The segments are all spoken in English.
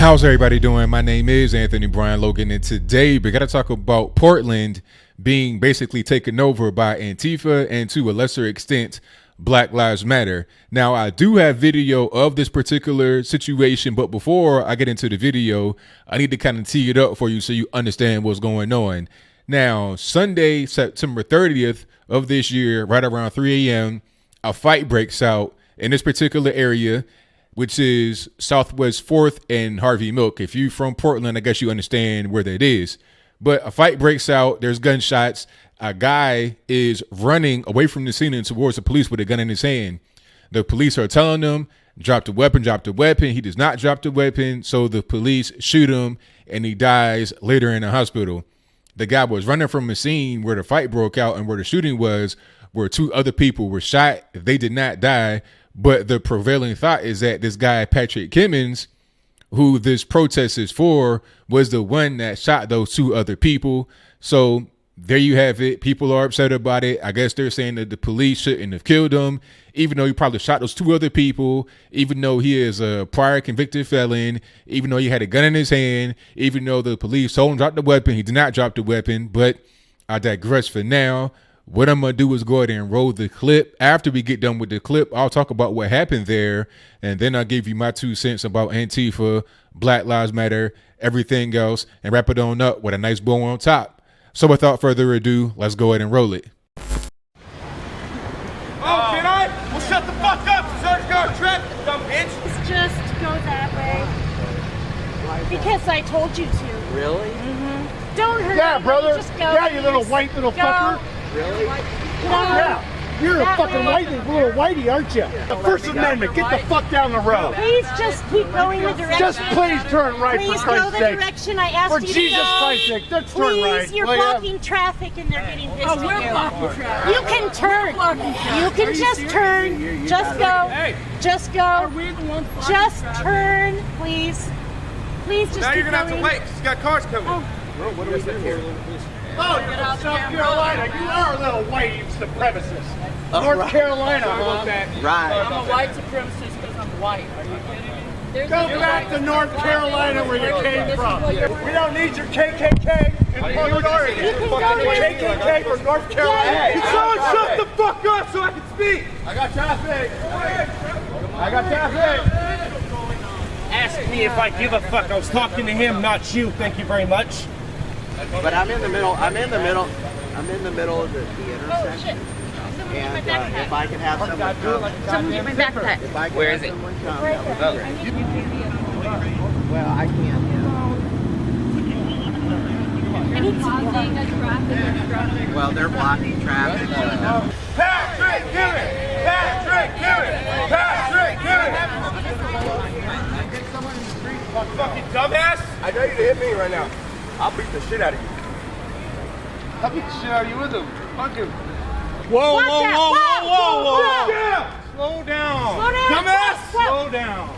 How's everybody doing? My name is Anthony Brian Logan, and today we got to talk about Portland being basically taken over by Antifa and, to a lesser extent, Black Lives Matter. Now, I do have video of this particular situation, but before I get into the video, I need to kind of tee it up for you so you understand what's going on. Now, Sunday, September 30th of this year, right around 3 a.m., a fight breaks out in this particular area, which is Southwest 4th and Harvey Milk. If you're from Portland, I guess you understand where that is. But a fight breaks out. There's gunshots. A guy is running away from the scene and towards the police with a gun in his hand. The police are telling him, drop the weapon, drop the weapon. He does not drop the weapon. So the police shoot him and he dies later in the hospital. The guy was running from a scene where the fight broke out and where the shooting was, where two other people were shot. They did not die. But the prevailing thought is that this guy, Patrick Kimmons, who this protest is for, was the one that shot those two other people. So there you have it. People are upset about it. I guess they're saying that the police shouldn't have killed him, even though he probably shot those two other people, even though he is a prior convicted felon, even though he had a gun in his hand, even though the police told him to drop the weapon. He did not drop the weapon, but I digress for now. What I'm going to do is go ahead and roll the clip. After we get done with the clip, I'll talk about what happened there, and then I'll give you my 2 cents about Antifa, Black Lives Matter, everything else, and wrap it on up with a nice bow on top. So without further ado, let's go ahead and roll it. Oh, can I? Well, shut the fuck up, Search guard traffic, dumb bitch. Just go that way. Because I told you to. Really? Mm-hmm. Don't hurt Yeah, me. brother. Just go. Yeah, you little white little fucker. Really? Yeah. You're a fucking little whitey, aren't you? The First Amendment, get the fuck down the road. Please just keep going the direction. Just please turn right, Please for go Christ's the sake. direction I asked For you to Jesus go. Christ's sake, just turn Please, right. you're Will ya? blocking traffic and they're getting pissed at we're you. blocking traffic. You can turn. You can just turn. Just go. Hey. Just Are go. we the ones blocking Just traffic? turn, please. Please just Now keep you're gonna have to going. wait, 'cause you got cars coming. Oh. Bro, what are we doing here? Oh, you're from South Carolina. You are a little white supremacist. North right. Carolina, huh? Right. I'm a white supremacist because I'm white. Are you kidding me? Go back to North Carolina where you came from. We don't need your KKK in Portland, Oregon. You can go where- KKK from North Carolina. Yeah. Someone shut the fuck up so I can speak. I got traffic. I got traffic. Ask me if I give a fuck. I was talking to him, not you. Thank you very much. But I'm in the middle. I'm in the middle of the intersection. And if I can have someone come, Someone get my backpack. if I can have someone come, that would be great. Well, I can't. I need to Well, they're blocking traffic. Patrick Kimmons! Patrick Kimmons! Patrick Kimmons! Get someone in the street, fucking dumbass! I know you to hit me right now. I'll beat the shit out of you. I'll beat the shit out of you with him. Fuck him. Whoa, Watch whoa, out. whoa, whoa, whoa, whoa. Yeah. Slow down. Slow down. Dumbass! Slow. Slow down.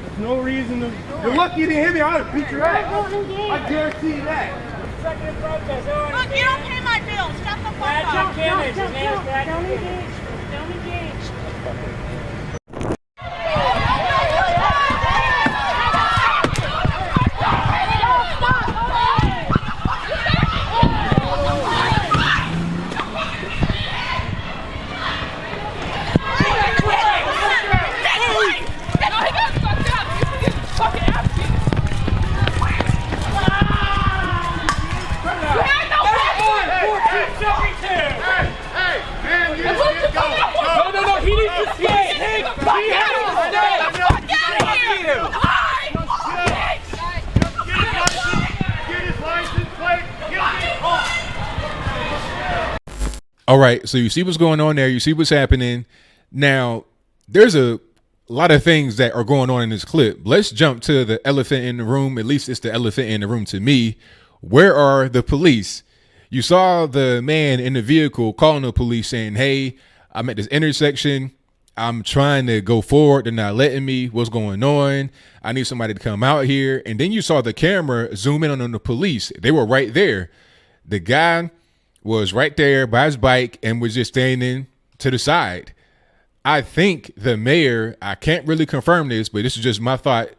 There's no reason to. You're lucky you didn't hit me. I would have beat your ass. Don't engage. I guarantee you that. Second protest. Look, you don't pay my bills. Shut the fuck up. Patrick Kimmons. His name is Don't Patrick engage. Don't engage. No, he needs to stay. He has to stay. Get his license plate. All right, so you see what's going on there. You see what's happening. Now, there's a lot of things that are going on in this clip. Let's jump to the elephant in the room. At least it's the elephant in the room to me. Where are the police? You saw the man in the vehicle calling the police saying, hey, I'm at this intersection. I'm trying to go forward. They're not letting me. What's going on? I need somebody to come out here. And then you saw the camera zoom in on the police. They were right there. The guy was right there by his bike and was just standing to the side. I think the mayor, I can't really confirm this, but this is just my thought,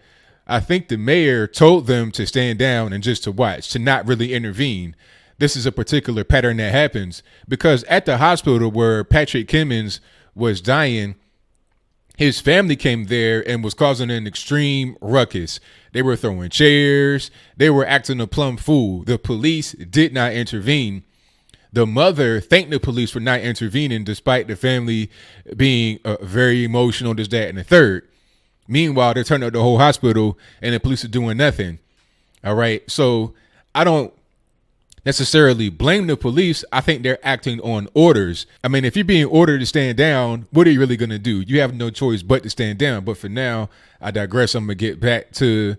I think the mayor told them to stand down and just to watch, to not really intervene. This is a particular pattern that happens because at the hospital where Patrick Kimmons was dying, his family came there and was causing an extreme ruckus. They were throwing chairs. They were acting a plumb fool. The police did not intervene. The mother thanked the police for not intervening despite the family being very emotional, this, that, and the third. Meanwhile, they turned out the whole hospital and the police are doing nothing. All right. So I don't necessarily blame the police. I think they're acting on orders. I mean, if you're being ordered to stand down, what are you really going to do? You have no choice but to stand down. But for now, I digress. I'm going to get back to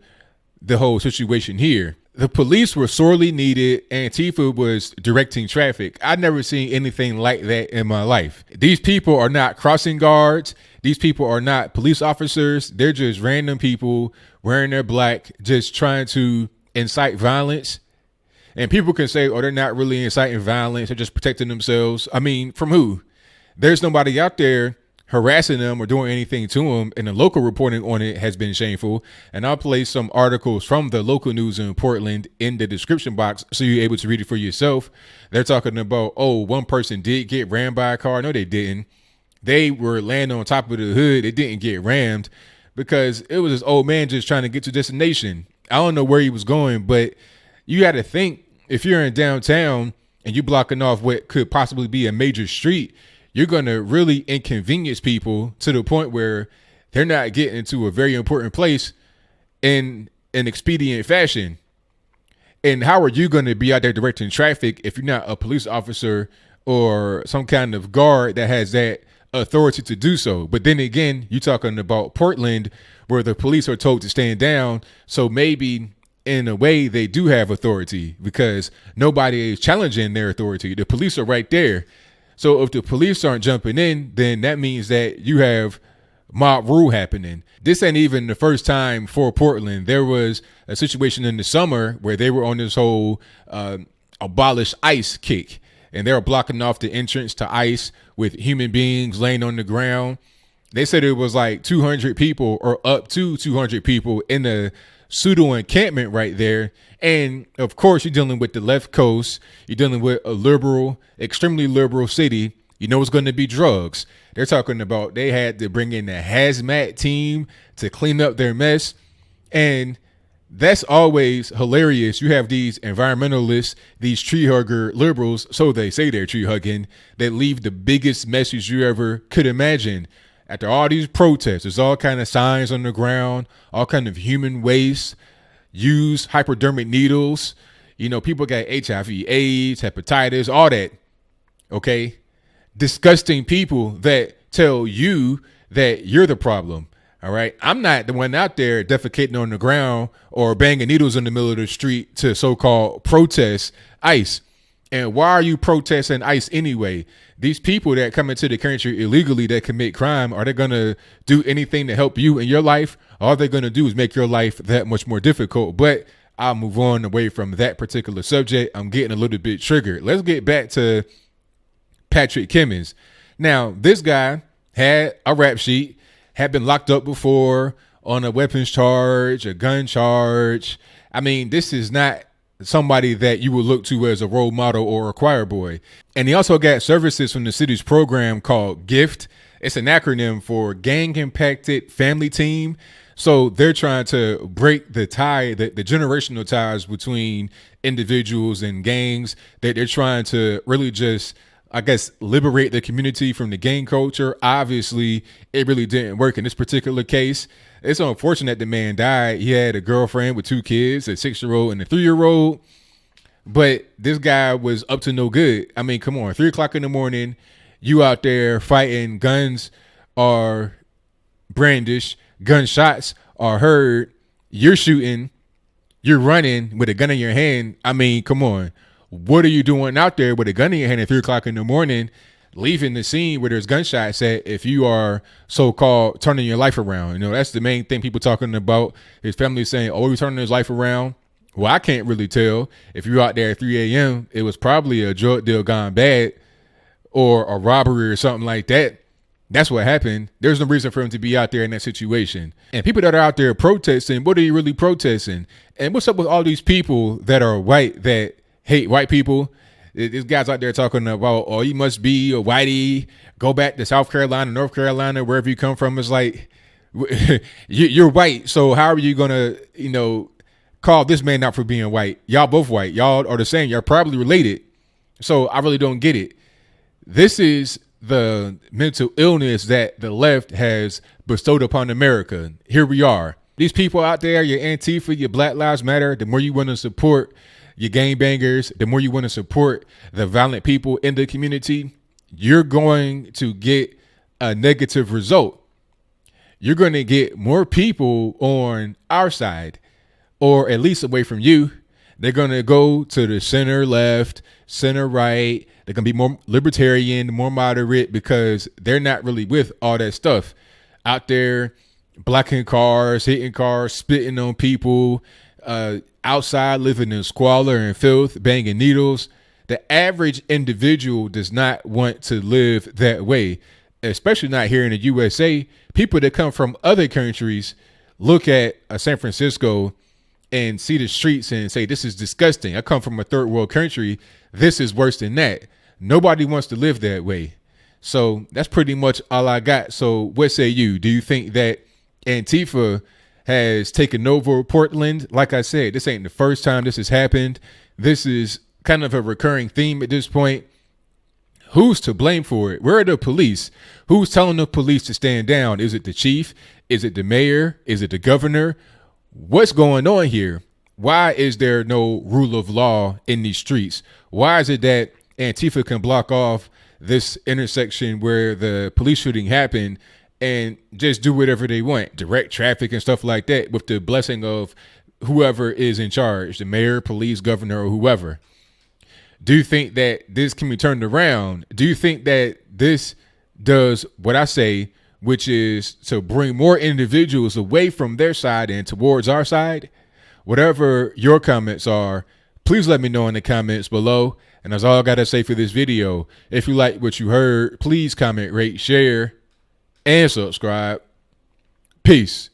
the whole situation here. The police were sorely needed. Antifa was directing traffic. I've never seen anything like that in my life. These people are not crossing guards. These people are not police officers. They're just random people wearing their black, just trying to incite violence. And people can say, oh, they're not really inciting violence. They're just protecting themselves. I mean, from who? There's nobody out there harassing them or doing anything to them. And the local reporting on it has been shameful. And I'll place some articles from the local news in Portland in the description box so you're able to read it for yourself. They're talking about, oh, one person did get rammed by a car. No, they didn't. They were landing on top of the hood. They didn't get rammed because it was this old man just trying to get to destination. I don't know where he was going, but you got to think, if you're in downtown and you're blocking off what could possibly be a major street, you're going to really inconvenience people to the point where they're not getting to a very important place in an expedient fashion. And how are you going to be out there directing traffic if you're not a police officer or some kind of guard that has that authority to do so? But then again, you're talking about Portland where the police are told to stand down. So maybe in a way they do have authority because nobody is challenging their authority. The police are right there. So if the police aren't jumping in, then that means that you have mob rule happening. This ain't even the first time for Portland. There was a situation in the summer where they were on this whole abolish ICE kick, and they were blocking off the entrance to ICE with human beings laying on the ground. They said it was like 200 people or up to 200 people in the pseudo encampment right there. And of course, you're dealing with the left coast. You're dealing with a liberal, extremely liberal city. You know, it's going to be drugs. They're talking about they had to bring in the hazmat team to clean up their mess. And that's always hilarious. You have these environmentalists, these tree hugger liberals, so they say they're tree hugging, that leave the biggest message you ever could imagine. After all these protests, there's all kind of signs on the ground, all kind of human waste, use hypodermic needles. You know, people got HIV, AIDS, hepatitis, all that. Okay. Disgusting people that tell you that you're the problem. All right. I'm not the one out there defecating on the ground or banging needles in the middle of the street to so-called protest ICE. And why are you protesting ICE anyway? These people that come into the country illegally that commit crime, are they going to do anything to help you in your life? All they're going to do is make your life that much more difficult. But I'll move on away from that particular subject. I'm getting a little bit triggered. Let's get back to Patrick Kimmons. Now, this guy had a rap sheet, had been locked up before on a weapons charge, a gun charge. I mean, this is not somebody that you would look to as a role model or a choir boy. And he also got services from the city's program called GIFT. It's an acronym for Gang Impacted Family Team. So they're trying to break the tie, the generational ties between individuals and gangs. That they're trying to really just, I guess, liberate the community from the gang culture. Obviously, it really didn't work in this particular case. It's unfortunate the man died. He had a girlfriend with 2 kids, a 6-year-old and a 3-year-old. But this guy was up to no good. I mean, come on, 3 o'clock in the morning, you out there fighting, guns are brandished, gunshots are heard, you're shooting, you're running with a gun in your hand. I mean, come on. What are you doing out there with a gun in your hand at 3 o'clock in the morning, leaving the scene where there's gunshots at if you are so-called turning your life around? You know, that's the main thing people talking about. His family saying, oh, he's turning his life around. Well, I can't really tell. If you're out there at 3 a.m., it was probably a drug deal gone bad or a robbery or something like that. That's what happened. There's no reason for him to be out there in that situation. And people that are out there protesting, what are you really protesting? And what's up with all these people that are white that hate white people? This guy's out there talking about, oh, you must be a whitey. Go back to South Carolina, North Carolina, wherever you come from. It's like, you're white. So how are you going to, call this man out for being white? Y'all both white. Y'all are the same. Y'all probably related. So I really don't get it. This is the mental illness that the left has bestowed upon America. Here we are. These people out there, your Antifa, your Black Lives Matter, the more you want to support your gangbangers, the more you want to support the violent people in the community, you're going to get a negative result. You're going to get more people on our side, or at least away from you. They're going to go to the center left, center right. They're going to be more libertarian, more moderate, because they're not really with all that stuff out there, blocking cars, hitting cars, spitting on people, outside living in squalor and filth, banging needles. The average individual does not want to live that way, especially not here in the USA. People that come from other countries look at San Francisco and see the streets and say, this is disgusting. I come from a third world country. This is worse than that. Nobody wants to live that way. So that's pretty much all I got. So what say you? Do you think that Antifa has taken over Portland? Like I said, this ain't the first time this has happened. This is kind of a recurring theme at this point. Who's to blame for it? Where are the police? Who's telling the police to stand down? Is it the chief? Is it the mayor? Is it the governor? What's going on here? Why is there no rule of law in these streets? Why is it that Antifa can block off this intersection where the police shooting happened and just do whatever they want, direct traffic and stuff like that, with the blessing of whoever is in charge, the mayor, police, governor, or whoever? Do you think that this can be turned around? Do you think that this does what I say, which is to bring more individuals away from their side and towards our side? Whatever your comments are, please let me know in the comments below. And that's all I got to say for this video. If you like what you heard, please comment, rate, share, and subscribe. Peace.